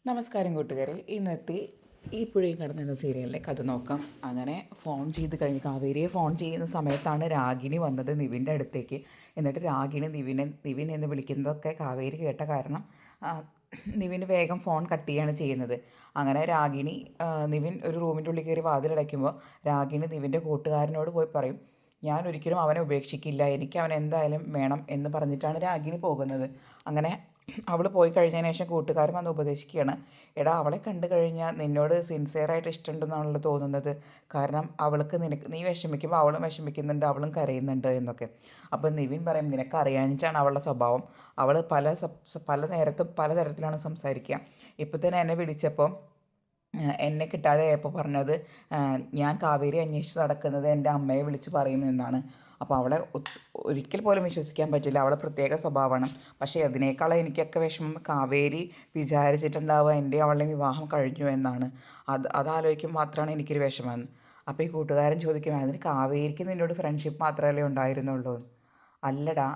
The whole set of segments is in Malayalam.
നമസ്കാരം കൂട്ടുകാരെ, ഇന്നത്തെ ഈ പുഴയും കടന്നെന്ന സീരിയലിലെ കഥ നോക്കാം. അങ്ങനെ ഫോൺ ചെയ്ത് കഴിഞ്ഞ് കാവേരിയെ ഫോൺ ചെയ്യുന്ന സമയത്താണ് രാഗിണി വന്നത് നിവിൻ്റെ അടുത്തേക്ക്. എന്നിട്ട് രാഗിണി നിവിൻ എന്ന് വിളിക്കുന്നതൊക്കെ കാവേരി കേട്ട കാരണം നിവിന് വേഗം ഫോൺ കട്ട് ചെയ്യാണ് ചെയ്യുന്നത്. അങ്ങനെ രാഗിണി നിവിൻ ഒരു റൂമിൻ്റെ ഉള്ളിൽ കയറി വാതിലടയ്ക്കുമ്പോൾ രാഗിണി നിവിൻ്റെ കൂട്ടുകാരനോട് പോയി പറയും, ഞാൻ ഒരിക്കലും അവനെ ഉപേക്ഷിക്കില്ല, എനിക്ക് അവൻ എന്തായാലും വേണം എന്ന് പറഞ്ഞിട്ടാണ് രാഗിണി പോകുന്നത്. അങ്ങനെ അവൾ പോയി കഴിഞ്ഞതിന് ശേഷം കൂട്ടുകാരൻ വന്ന് ഉപദേശിക്കുകയാണ്, എടാ അവളെ കണ്ടു കഴിഞ്ഞാൽ നിന്നോട് സിൻസിയറായിട്ട് ഇഷ്ടമുണ്ടെന്നാണല്ലോ തോന്നുന്നത്. കാരണം അവൾക്ക് നീ വിഷമിക്കുമ്പോൾ അവളും വിഷമിക്കുന്നുണ്ട്, അവളും കരയുന്നുണ്ട് എന്നൊക്കെ. അപ്പോൾ നിവിൻ പറയും, നിനക്ക് അറിയാനിട്ടാണ് അവളുടെ സ്വഭാവം. അവൾ പല നേരത്തും പലതരത്തിലാണ് സംസാരിക്കുക. ഇപ്പോൾ തന്നെ എന്നെ വിളിച്ചപ്പോൾ എന്നെ കിട്ടാതെ ആയപ്പോൾ പറഞ്ഞത്, ഞാൻ കാവേരി അന്വേഷിച്ച് നടക്കുന്നത് എൻ്റെ അമ്മയെ വിളിച്ച് പറയുമെന്നാണ്. അപ്പോൾ അവളെ ഒരിക്കൽ പോലും വിശ്വസിക്കാൻ പറ്റില്ല, അവളെ പ്രത്യേക സ്വഭാവമാണ്. പക്ഷേ അതിനേക്കാളും എനിക്കൊക്കെ വിഷമം കാവേരി വിചാരിച്ചിട്ടുണ്ടാവുക എൻ്റെ അവളുടെ വിവാഹം കഴിഞ്ഞു എന്നാണ്. അതാലോചിക്കുമ്പോൾ മാത്രമാണ് എനിക്കൊരു വിഷമം. അപ്പോൾ ഈ കൂട്ടുകാരൻ ചോദിക്കും, അതിന് കാവേരിക്ക് നിന്നോട് ഫ്രണ്ട്ഷിപ്പ് മാത്രമല്ലേ ഉണ്ടായിരുന്നുള്ളൂ? അല്ലടാ,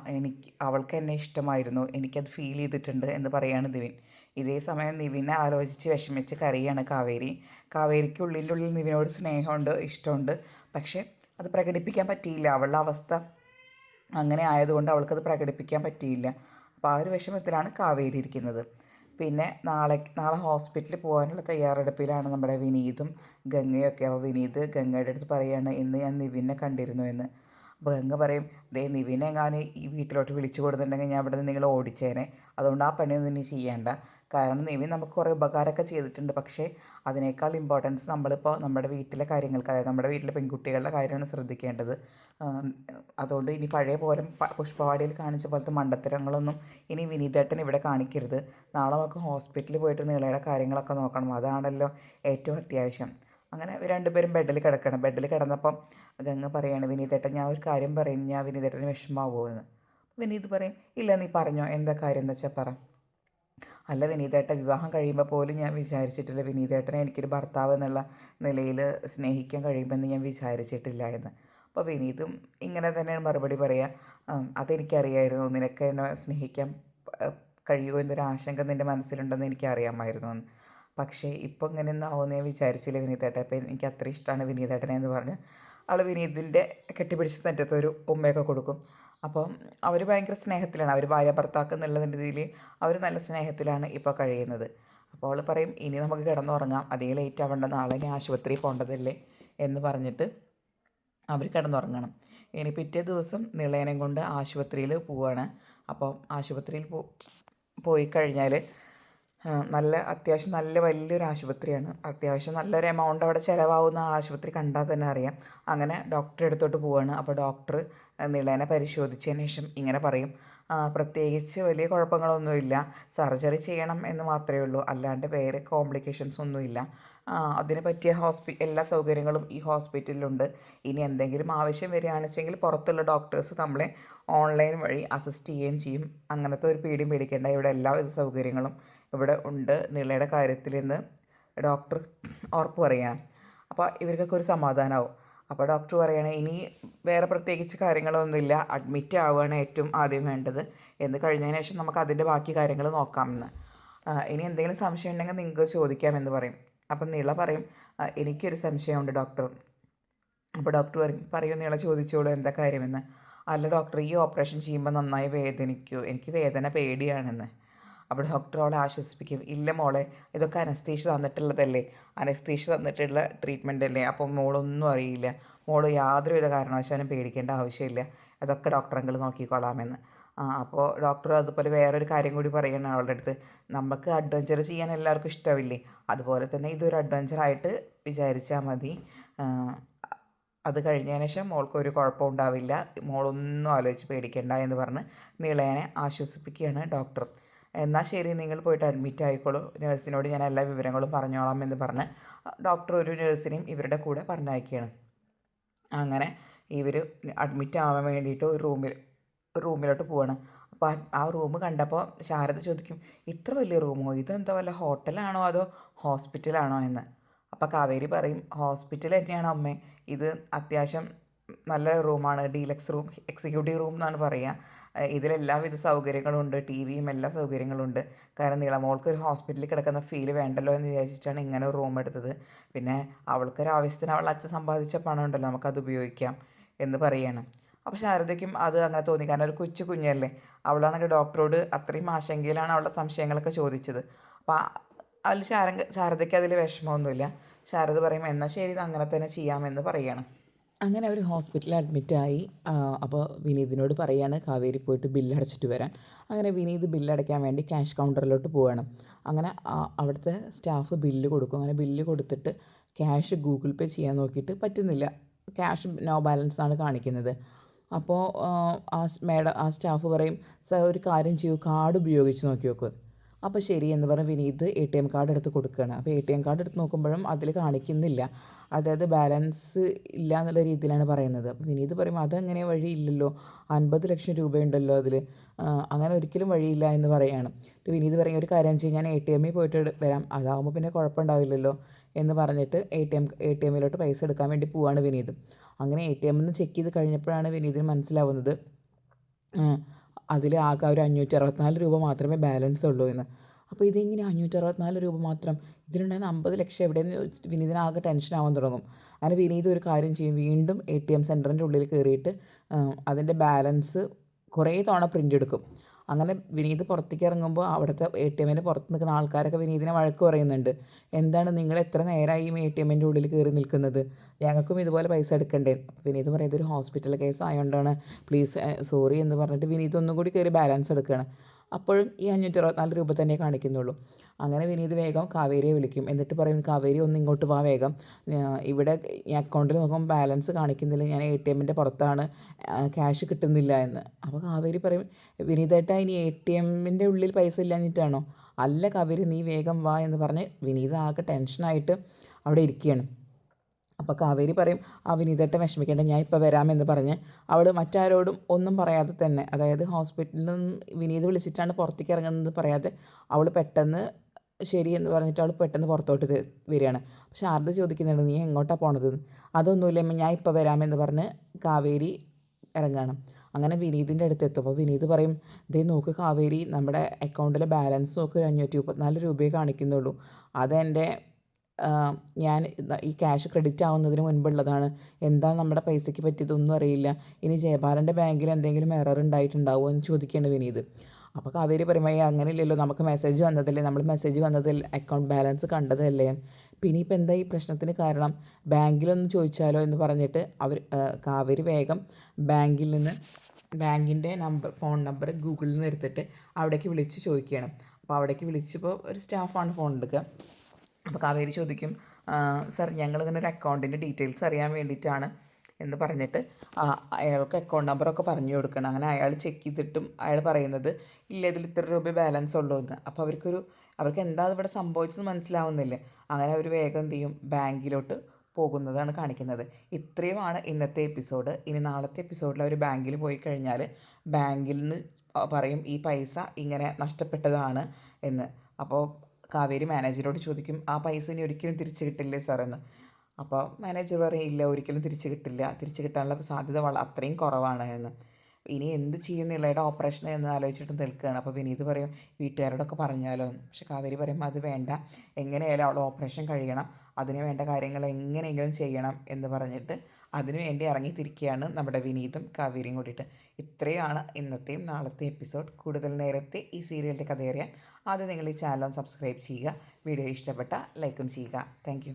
അവൾക്ക് എന്നെ ഇഷ്ടമായിരുന്നു, എനിക്കത് ഫീൽ ചെയ്തിട്ടുണ്ട് എന്ന് പറയാണ് നിവിൻ. ഇതേ സമയം നിവിനെ ആലോചിച്ച് വിഷമിച്ച് കരയാണ് കാവേരി. കാവേരിക്ക് ഉള്ളിൻ്റെ ഉള്ളിൽ നിവിനോട് സ്നേഹമുണ്ട്, ഇഷ്ടമുണ്ട്. പക്ഷേ അത് പ്രകടിപ്പിക്കാൻ പറ്റിയില്ല. അവളുടെ അവസ്ഥ അങ്ങനെ ആയതുകൊണ്ട് അവൾക്കത് പ്രകടിപ്പിക്കാൻ പറ്റിയില്ല. അപ്പോൾ ആ ഒരു വിഷമത്തിലാണ് കാവേരി ഇരിക്കുന്നത്. പിന്നെ നാളെ ഹോസ്പിറ്റലിൽ പോകാനുള്ള തയ്യാറെടുപ്പിലാണ് നമ്മുടെ വിനീതും ഗംഗയൊക്കെ. അപ്പോൾ വിനീത് ഗംഗയുടെ അടുത്ത് പറയുകയാണ്, ഇന്ന് ഞാൻ നിവിനെ കണ്ടിരുന്നു എന്ന്. അപ്പോൾ ഗംഗ പറയും, ദേ നിവിനെ എങ്ങാനും ഈ വീട്ടിലോട്ട് വിളിച്ചു കൊടുത്തിട്ടുണ്ടെങ്കിൽ ഞാൻ ഇവിടെ നിന്ന് നിങ്ങൾ ഓടിച്ചേനെ. അതുകൊണ്ട് ആ പണിയൊന്നും ഇനി ചെയ്യേണ്ട. കാരണം നിവിൻ നമുക്ക് കുറേ ഉപകാരമൊക്കെ ചെയ്തിട്ടുണ്ട്. പക്ഷേ അതിനേക്കാൾ ഇമ്പോർട്ടൻസ് നമ്മളിപ്പോൾ നമ്മുടെ വീട്ടിലെ കാര്യങ്ങൾക്ക്, അതായത് നമ്മുടെ വീട്ടിലെ പെൺകുട്ടികളുടെ കാര്യമാണ് ശ്രദ്ധിക്കേണ്ടത്. അതുകൊണ്ട് ഇനി പഴയ പോലെ പുഷ്പവാടിയിൽ കാണിച്ച പോലത്തെ മണ്ടത്തരങ്ങളൊന്നും ഇനി വിനീതേട്ടൻ ഇവിടെ കാണിക്കരുത്. നാളെ നമുക്ക് ഹോസ്പിറ്റലിൽ പോയിട്ട് നീളയുടെ കാര്യങ്ങളൊക്കെ നോക്കണം, അതാണല്ലോ ഏറ്റവും അത്യാവശ്യം. അങ്ങനെ രണ്ടുപേരും ബെഡിൽ കിടക്കണം. ബെഡിൽ കിടന്നപ്പം ഗംഗ പറയാണ്, വിനീതേട്ടൻ ഞാൻ ഒരു കാര്യം പറയും, ഞാൻ വിനീതേട്ടന് വിഷമാവുമോ എന്ന്. വിനീത് പറയും, ഇല്ല നീ പറഞ്ഞോ, എന്താ കാര്യം എന്ന് വെച്ചാൽ പറ. അല്ല വിനീതേട്ടൻ, വിവാഹം കഴിയുമ്പോൾ പോലും ഞാൻ വിചാരിച്ചിട്ടില്ല വിനീതേട്ടനെ എനിക്കൊരു ഭർത്താവ് എന്നുള്ള നിലയിൽ സ്നേഹിക്കാൻ കഴിയുമെന്ന് ഞാൻ വിചാരിച്ചിട്ടില്ല എന്ന്. അപ്പോൾ വിനീതും ഇങ്ങനെ തന്നെയാണ് മറുപടി പറയുക, അതെനിക്കറിയായിരുന്നു, നിനക്ക് എന്നെ സ്നേഹിക്കാൻ കഴിയുമോ എന്നൊരു ആശങ്ക നിൻ്റെ മനസ്സിലുണ്ടെന്ന് എനിക്കറിയാമായിരുന്നു എന്ന്. പക്ഷേ ഇപ്പോൾ ഇങ്ങനെയൊന്നും ആവുമെന്ന് ഞാൻ വിചാരിച്ചില്ല വിനീതേട്ടൻ. അപ്പോൾ എനിക്ക് അത്ര ഇഷ്ടമാണ് വിനീതേട്ടനെ എന്ന് പറഞ്ഞ് ആൾ വിനീതിൻ്റെ കെട്ടിപ്പിടിച്ച് നെറ്റത്തൊരു ഉമ്മയൊക്കെ കൊടുക്കും. അപ്പോൾ അവർ ഭയങ്കര സ്നേഹത്തിലാണ്, അവർ ഭാര്യ ഭർത്താക്ക് എന്നുള്ളതിൻ്റെ രീതിയിൽ അവർ നല്ല സ്നേഹത്തിലാണ് ഇപ്പോൾ കഴിയുന്നത്. അപ്പോൾ അവൾ പറയും, ഇനി നമുക്ക് കിടന്നുറങ്ങാം, അധികം ലേറ്റ് ആവേണ്ട, നാളെ ഇനി ആശുപത്രിയിൽ പോകേണ്ടതല്ലേ എന്ന് പറഞ്ഞിട്ട് അവർ കിടന്നുറങ്ങണം. ഇനി പിറ്റേ ദിവസം നിളയനം കൊണ്ട് ആശുപത്രിയിൽ പോവുകയാണ്. അപ്പോൾ ആശുപത്രിയിൽ പോയി കഴിഞ്ഞാൽ അത്യാവശ്യം നല്ല വലിയൊരു ആശുപത്രിയാണ്. അത്യാവശ്യം നല്ലൊരു എമൗണ്ട് അവിടെ ചിലവാകുന്ന ആശുപത്രി കണ്ടാൽ തന്നെ അറിയാം. അങ്ങനെ ഡോക്ടറെ അടുത്തോട്ട് പോവുകയാണ്. അപ്പോൾ ഡോക്ടർ നിളേനെ പരിശോധിച്ചതിന് ശേഷം ഇങ്ങനെ പറയും, പ്രത്യേകിച്ച് വലിയ കുഴപ്പങ്ങളൊന്നുമില്ല, സർജറി ചെയ്യണം എന്ന് മാത്രമേ ഉള്ളൂ, അല്ലാണ്ട് വേറെ കോംപ്ലിക്കേഷൻസ് ഒന്നുമില്ല. അതിന് പറ്റിയ എല്ലാ സൗകര്യങ്ങളും ഈ ഹോസ്പിറ്റലിലുണ്ട്. ഇനി എന്തെങ്കിലും ആവശ്യം വരികയാണെന്ന് വെച്ചെങ്കിൽ പുറത്തുള്ള ഡോക്ടേഴ്സ് നമ്മളെ ഓൺലൈൻ വഴി അസിസ്റ്റ് ചെയ്യുകയും ചെയ്യും. അങ്ങനത്തെ ഒരു പേടിയും പേടിക്കേണ്ട, ഇവിടെ എല്ലാവിധ സൗകര്യങ്ങളും ഇവിടെ ഉണ്ട് നിളയുടെ കാര്യത്തിൽ നിന്ന് ഡോക്ടർ ഉറപ്പ് പറയുകയാണ്. അപ്പോൾ ഇവർക്കൊക്കെ ഒരു സമാധാനമാവും. അപ്പോൾ ഡോക്ടർ പറയുകയാണ്, ഇനി വേറെ പ്രത്യേകിച്ച് കാര്യങ്ങളൊന്നുമില്ല, അഡ്മിറ്റ് ആവുകയാണ് ഏറ്റവും ആദ്യം വേണ്ടത്, എന്ന് കഴിഞ്ഞതിന് ശേഷം നമുക്ക് അതിൻ്റെ ബാക്കി കാര്യങ്ങൾ നോക്കാമെന്ന്. ഇനി എന്തെങ്കിലും സംശയം ഉണ്ടെങ്കിൽ നിങ്ങൾക്ക് ചോദിക്കാമെന്ന് പറയും. അപ്പം നിള പറയും, എനിക്കൊരു സംശയമുണ്ട് ഡോക്ടർ. അപ്പോൾ ഡോക്ടർ പറയും, നിള ചോദിച്ചോളൂ എന്താ കാര്യമെന്ന്. അല്ല ഡോക്ടർ, ഈ ഓപ്പറേഷൻ ചെയ്യുമ്പോൾ നന്നായി വേദനിക്കുമോ? എനിക്ക് വേദന പേടിയാണെന്ന്. അപ്പോൾ ഡോക്ടർ അവളെ ആശ്വസിപ്പിക്കും, ഇല്ല മോളെ, ഇതൊക്കെ അനസ്തീഷ്യ തന്നിട്ടുള്ളതല്ലേ, അനസ്തീഷ്യ തന്നിട്ടുള്ള ട്രീറ്റ്മെൻ്റ് അല്ലേ, അപ്പോൾ മോളൊന്നും അറിയില്ല, മോള് യാതൊരുവിധ കാരണവശാലും പേടിക്കേണ്ട ആവശ്യമില്ല, അതൊക്കെ ഡോക്ടർ അങ്കിൾ നോക്കിക്കോളാമെന്ന്. അപ്പോൾ ഡോക്ടർ അതുപോലെ വേറൊരു കാര്യം കൂടി പറയണം അവളുടെ അടുത്ത്, നമുക്ക് അഡ്വഞ്ചർ ചെയ്യാൻ എല്ലാവർക്കും ഇഷ്ടമില്ലേ, അതുപോലെ തന്നെ ഇതൊരു അഡ്വഞ്ചറായിട്ട് വിചാരിച്ചാൽ മതി. അത് കഴിഞ്ഞതിന് ശേഷം മോൾക്കൊരു കുഴപ്പം ഉണ്ടാവില്ല, മോളൊന്നും ആലോചിച്ച് പേടിക്കേണ്ട എന്ന് പറഞ്ഞ് നിളയനെ ആശ്വസിപ്പിക്കുകയാണ് ഡോക്ടർ. എന്നാൽ ശരി, നിങ്ങൾ പോയിട്ട് അഡ്മിറ്റ് ആയിക്കോളൂ, നേഴ്സിനോട് ഞാൻ എല്ലാ വിവരങ്ങളും പറഞ്ഞോളാം എന്ന് പറഞ്ഞ് ഡോക്ടർ ഒരു നേഴ്സിനെയും ഇവരുടെ കൂടെ പറഞ്ഞയക്കുകയാണ്. അങ്ങനെ ഇവർ അഡ്മിറ്റ് ആവാൻ വേണ്ടിയിട്ട് ഒരു റൂമിലോട്ട് പോവാണ്. അപ്പോൾ ആ റൂം കണ്ടപ്പോൾ ശാരദ ചോദിക്കും, ഇത്ര വലിയ റൂമോ, ഇതെന്താ വല്ല ഹോട്ടലാണോ അതോ ഹോസ്പിറ്റലാണോ എന്ന്. അപ്പോൾ കാവേരി പറയും, ഹോസ്പിറ്റൽ തന്നെയാണ് അമ്മേ, ഇത് അത്യാവശ്യം നല്ല റൂമാണ്, ഡീലക്സ് റൂം, എക്സിക്യൂട്ടീവ് റൂം എന്നാണ് പറയുക. ഇതിലെല്ലാവിധ സൗകര്യങ്ങളുണ്ട്, ടി വിയും എല്ലാ സൗകര്യങ്ങളുണ്ട്. കാരണം മോൾക്ക് ഒരു ഹോസ്പിറ്റലിൽ കിടക്കുന്ന ഫീൽ വേണ്ടല്ലോ എന്ന് വിചാരിച്ചിട്ടാണ് ഇങ്ങനെ ഒരു റൂം എടുത്തത്. പിന്നെ അവൾക്കൊരാവശ്യത്തിന് അവളുടെ അച്ഛൻ സമ്പാദിച്ച പണം ഉണ്ടല്ലോ, നമുക്കത് ഉപയോഗിക്കാം എന്ന് പറയുകയാണ്. അപ്പോൾ ശാരദയ്ക്കും അത് അങ്ങനെ തോന്നി. കാരണം ഒരു കുഞ്ഞല്ലേ, അവളാണെങ്കിൽ ഡോക്ടറോട് അത്രയും ആശങ്കയിലാണ് അവളുടെ സംശയങ്ങളൊക്കെ ചോദിച്ചത്. അപ്പോൾ അതിൽ ശാരദയ്ക്ക് അതിൽ വിഷമമൊന്നുമില്ല. ശാരദ പറയും എന്നാൽ ശരി അങ്ങനെ തന്നെ ചെയ്യാമെന്ന് പറയുകയാണ്. അങ്ങനെ അവർ ഹോസ്പിറ്റലിൽ അഡ്മിറ്റായി. അപ്പോൾ വിനീതിനോട് പറയാണ് കാവേരി പോയിട്ട് ബില്ലടച്ചിട്ട് വരാൻ. അങ്ങനെ വിനീത് ബില്ലടയ്ക്കാൻ വേണ്ടി ക്യാഷ് കൗണ്ടറിലോട്ട് പോവുകയാണ്. അങ്ങനെ അവിടുത്തെ സ്റ്റാഫ് ബില്ല് കൊടുക്കും. അങ്ങനെ ബില്ല് കൊടുത്തിട്ട് ക്യാഷ് ഗൂഗിൾ പേ ചെയ്യാൻ നോക്കിയിട്ട് പറ്റുന്നില്ല. ക്യാഷ് നോ ബാലൻസ് ആണ് കാണിക്കുന്നത്. അപ്പോൾ ആ സ്റ്റാഫ് പറയും സാർ ഒരു കാര്യം ചെയ്യൂ, കാർഡ് ഉപയോഗിച്ച് നോക്കി നോക്കൂ. അപ്പോൾ ശരി എന്ന് പറഞ്ഞ് വിനീത് ATM കാർഡ് എടുത്ത് കൊടുക്കുകയാണ്. അപ്പോൾ ATM കാർഡ് എടുത്ത് നോക്കുമ്പോഴും അതിൽ കാണിക്കുന്നില്ല, അതായത് ബാലൻസ് ഇല്ല എന്നുള്ള രീതിയിലാണ് പറയുന്നത്. അപ്പോൾ വിനീത് പറയും അതെങ്ങനെ വഴിയില്ലല്ലോ, 50 ലക്ഷം രൂപയുണ്ടല്ലോ അതിൽ, അങ്ങനെ ഒരിക്കലും വഴിയില്ല എന്ന് പറയുകയാണ്. വിനീത് പറയും ഒരു കാര്യം ചെയ്യും, ഞാൻ ATM പോയിട്ട് വരാം, അതാകുമ്പോൾ പിന്നെ കുഴപ്പമുണ്ടാവില്ലല്ലോ എന്ന് പറഞ്ഞിട്ട് ATM പൈസ എടുക്കാൻ വേണ്ടി പോവാണ് വിനീത്. അങ്ങനെ ATM ചെക്ക് ചെയ്ത് കഴിഞ്ഞപ്പോഴാണ് വിനീതിന് മനസ്സിലാവുന്നത് അതിൽ ആകെ ഒരു 564 രൂപ മാത്രമേ ബാലൻസ് ഉള്ളൂ എന്ന്. അപ്പോൾ ഇതെങ്ങനെ 564 രൂപ മാത്രം, ഇതിലുണ്ടായിരുന്ന 50 ലക്ഷം എവിടെയെന്ന് ചോദിച്ചിട്ട് വിനീതിന് ആകെ ടെൻഷനാവാൻ തുടങ്ങും. അങ്ങനെ വിനീത് ഒരു കാര്യം ചെയ്യും, വീണ്ടും ATM സെൻറ്ററിൻ്റെ ഉള്ളിൽ കയറിയിട്ട് അതിൻ്റെ ബാലൻസ് കുറേ തവണ പ്രിൻ്റ് എടുക്കും. അങ്ങനെ വിനീത് പുറത്തേക്ക് ഇറങ്ങുമ്പോൾ അവിടുത്തെ ATM പുറത്ത് നിൽക്കുന്ന ആൾക്കാരൊക്കെ വിനീതിനെ വഴക്ക് പറയുന്നുണ്ട്. എന്താണ് നിങ്ങൾ എത്ര നേരമായി ഈ ATM ഉള്ളിൽ കയറി നിൽക്കുന്നത്, ഞങ്ങൾക്കും ഇതുപോലെ പൈസ എടുക്കണ്ടേ. അപ്പോൾ വിനീത് പറയുന്നത് ഒരു ഹോസ്പിറ്റൽ കേസ് ആയതുകൊണ്ടാണ്, പ്ലീസ് സോറി എന്ന് പറഞ്ഞിട്ട് വിനീത് ഒന്നും കൂടി കയറി ബാലൻസ് എടുക്കുകയാണ്. അപ്പോഴും ഈ 564 രൂപ തന്നെ കാണിക്കുന്നുള്ളൂ. അങ്ങനെ വിനീത് വേഗം കാവേരിയെ വിളിക്കും. എന്നിട്ട് പറയും കാവേരി ഒന്ന് ഇങ്ങോട്ട് വാ വേഗം, ഇവിടെ ഈ അക്കൗണ്ടിൽ നോക്കുമ്പോൾ ബാലൻസ് കാണിക്കുന്നില്ല, ഞാൻ ATM പുറത്താണ്, ക്യാഷ് കിട്ടുന്നില്ല എന്ന്. അപ്പോൾ കാവേരി പറയും വിനീതേട്ടാ ഇനി ATM ഉള്ളിൽ പൈസ ഇല്ലാഞ്ഞിട്ടാണോ? അല്ല കാവേരി നീ വേഗം വാ എന്ന് പറഞ്ഞ് വിനീത് ആകെ ടെൻഷനായിട്ട് അവിടെ ഇരിക്കുകയാണ്. അപ്പോൾ കാവേരി പറയും വിനീതേട്ടൻ വിഷമിക്കേണ്ട, ഞാൻ ഇപ്പോൾ വരാമെന്ന് പറഞ്ഞ് അവൾ മറ്റാരോടും ഒന്നും പറയാതെ തന്നെ, അതായത് ഹോസ്പിറ്റലിൽ നിന്ന് വിനീത് വിളിച്ചിട്ടാണ് പുറത്തേക്ക് ഇറങ്ങുന്നത് പറയാതെ അവൾ പെട്ടെന്ന് ശരി എന്ന് പറഞ്ഞിട്ട് അവൾ പെട്ടെന്ന് പുറത്തോട്ട് വരികയാണ്. പക്ഷെ ശാരദ ചോദിക്കുന്നുണ്ട് നീ എങ്ങോട്ടാണ് പോണത്? അതൊന്നുമില്ല ഞാൻ ഇപ്പോൾ വരാമെന്ന് പറഞ്ഞ് കാവേരി ഇറങ്ങുകയാണ്. അങ്ങനെ വിനീതിൻ്റെ അടുത്ത് എത്തുമ്പോൾ വിനീത് പറയും ദേ നോക്ക് കാവേരി, നമ്മുടെ അക്കൗണ്ടിലെ ബാലൻസ് നോക്ക് 534 രൂപയെ കാണിക്കുന്നുള്ളൂ, അതെൻ്റെ ഞാൻ ഈ ക്യാഷ് ക്രെഡിറ്റ് ആവുന്നതിന് മുൻപുള്ളതാണ്, എന്താ നമ്മുടെ പൈസയ്ക്ക് പറ്റിയതൊന്നും അറിയില്ല, ഇനി ജയപാലൻ്റെ ബാങ്കിൽ എന്തെങ്കിലും എറർ ഉണ്ടായിട്ടുണ്ടാവുമോ എന്ന് ചോദിക്കേണ്ട വിനീത്. അപ്പോൾ കാവേരി പറയുമ്പോൾ അങ്ങനെയില്ലല്ലോ, നമുക്ക് മെസ്സേജ് വന്നതല്ലേ, നമ്മൾ മെസ്സേജ് വന്നതിൽ അക്കൗണ്ട് ബാലൻസ് കണ്ടതല്ലേ, പിന്നെ ഇപ്പം എന്താ ഈ പ്രശ്നത്തിന് കാരണം, ബാങ്കിലൊന്ന് ചോദിച്ചാലോ എന്ന് പറഞ്ഞിട്ട് കാവേരി വേഗം ബാങ്കിൽ നിന്ന് ബാങ്കിൻ്റെ ഫോൺ നമ്പർ ഗൂഗിളിൽ നിന്ന് എടുത്തിട്ട് അവിടേക്ക് വിളിച്ച് ചോദിക്കുകയാണ്. അപ്പോൾ അവിടേക്ക് വിളിച്ചപ്പോൾ ഒരു സ്റ്റാഫാണ് ഫോൺ എടുക്കുക. അപ്പോൾ കാവേരി ചോദിക്കും സർ ഞങ്ങളിങ്ങനെ ഒരു അക്കൗണ്ടിൻ്റെ ഡീറ്റെയിൽസ് അറിയാൻ വേണ്ടിയിട്ടാണ് എന്ന് പറഞ്ഞിട്ട് അയാൾക്ക് അക്കൗണ്ട് നമ്പറൊക്കെ പറഞ്ഞു കൊടുക്കണം. അങ്ങനെ അയാൾ ചെക്ക് ചെയ്തിട്ടും അയാൾ പറയുന്നത് ഇല്ല ഇതിൽ ഇത്ര രൂപ ബാലൻസ് ഉള്ളൂ എന്ന്. അപ്പോൾ അവർക്ക് എന്താ ഇവിടെ സംഭവിച്ചത് മനസ്സിലാവുന്നില്ല. അങ്ങനെ അവർ വേഗം എന്ത് ചെയ്യും, ബാങ്കിലോട്ട് പോകുന്നതാണ് കാണിക്കുന്നത്. ഇത്രയുമാണ് ഇന്നത്തെ എപ്പിസോഡ്. ഇനി നാളത്തെ എപ്പിസോഡിൽ അവർ ബാങ്കിൽ പോയി കഴിഞ്ഞാൽ ബാങ്കിൽ നിന്ന് പറയും ഈ പൈസ ഇങ്ങനെ നഷ്ടപ്പെട്ടതാണ് എന്ന്. അപ്പോൾ കാവേരി മാനേജരോട് ചോദിക്കും ആ പൈസ ഇനി ഒരിക്കലും തിരിച്ചു കിട്ടില്ലേ സാർ എന്ന്. അപ്പോൾ മാനേജർ പറയും ഇല്ല ഒരിക്കലും തിരിച്ചു കിട്ടില്ല, തിരിച്ചു കിട്ടാനുള്ള സാധ്യത അത്രയും കുറവാണ് എന്ന്. ഇനി എന്ത് ചെയ്യുന്നില്ലയുടെ ഓപ്പറേഷൻ എന്ന് ആലോചിച്ചിട്ട് നിൽക്കുകയാണ്. അപ്പോൾ വിനീത് പറയും വീട്ടുകാരോടൊക്കെ പറഞ്ഞാലോ എന്ന്. പക്ഷെ കാവേരി പറയും അത് വേണ്ട, എങ്ങനെയായാലും അവൾ ഓപ്പറേഷൻ കഴിയണം, അതിന് വേണ്ട കാര്യങ്ങൾ എങ്ങനെയെങ്കിലും ചെയ്യണം എന്ന് പറഞ്ഞിട്ട് അതിനു വേണ്ടി ഇറങ്ങിത്തിരിക്കുകയാണ് നമ്മുടെ വിനീതും കാവേരിയും കൂടിയിട്ട്. ഇത്രയാണ് ഇന്നത്തെയും നാളത്തെ എപ്പിസോഡ്. കൂടുതൽ നേരത്തെ ഈ സീരിയലിൻ്റെ കഥ അറിയാൻ ആദ്യം നിങ്ങൾ ഈ ചാനൽ സബ്സ്ക്രൈബ് ചെയ്യുക, വീഡിയോ ഇഷ്ടപ്പെട്ട ലൈക്കും ചെയ്യുക. താങ്ക്